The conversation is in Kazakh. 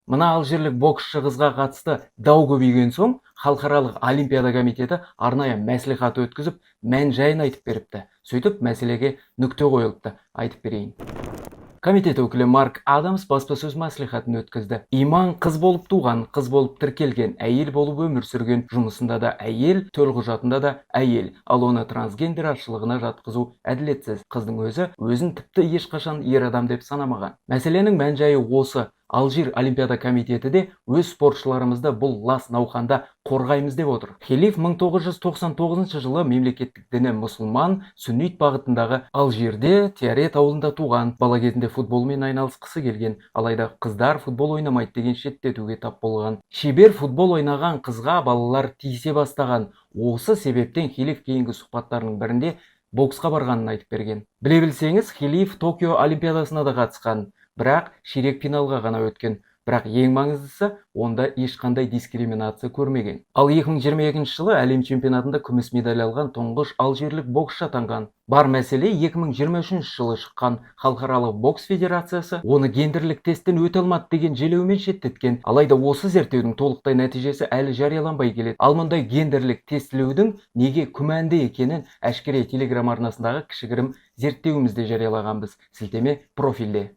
Мына алжирлік боксшы қызға қатысты дау көбейген соң, халықаралық олимпиада комитеті арнайы мәслихат өткізіп, мән-жайын айтып беріпті. Сөйтіп, мәселеге нүкте қойылыпты. Айтып берейін. Комитет өкілі Марк Адамс баспасөз мәслихатын өткізді. Иман қыз болып туған, қыз болып тіркелген, әйел болып өмір сүрген, жұмысында да әйел, төлқұжатында да әйел, ал оны трансгендер азшылығына жатқызу әділетсіз. Қыздың өзін тіпті ешқашан ер адам деп санамаған. Мәселенің мән-жайы осы. Алжир олимпиада комитеті де өз спортшыларымызды бұл лас науқанда қорғаймыз деп отыр. Хилиф 1999 жылы мемлекеттік діні мұсылман, сүннит бағытындағы Алжирде Тиарет ауылында туған. Бала кезінде футболмен айналысқысы келген, алайда қыздар футбол ойнамайды деген шеттетуге тап болған. Шебер футбол ойнаған қызға балалар тиісе бастаған. Осы себептен Хилиф кейінгі сұхбаттарының бірінде боксқа барғанын айтып берген. Біле білсеңіз, Хилиф Токио олимпиадасына да қатысқан, бірақ ширек финалға ғана өткен. Бірақ ең маңыздысы, онда ешқандай дискриминация көрмеген. Ал 2022 жылы әлем чемпионатында күміс медаль алған тұңғыш алжирлік боксшы атанған. Бар мәселе 2023 жылы шыққан халықаралық бокс федерациясы оны гендерлік тесттен өте алмады деген желеумен шеттеткен. Алайда осы зерттеудің толықтай нәтижесі әлі жарияланбай келеді. Ал мұндай гендерлік тестілеудің неге күмәнді екенін әшкере телеграм арнасындағы кішігірім зерттеуімізде жариялағанбыз. Сілтеме профильде.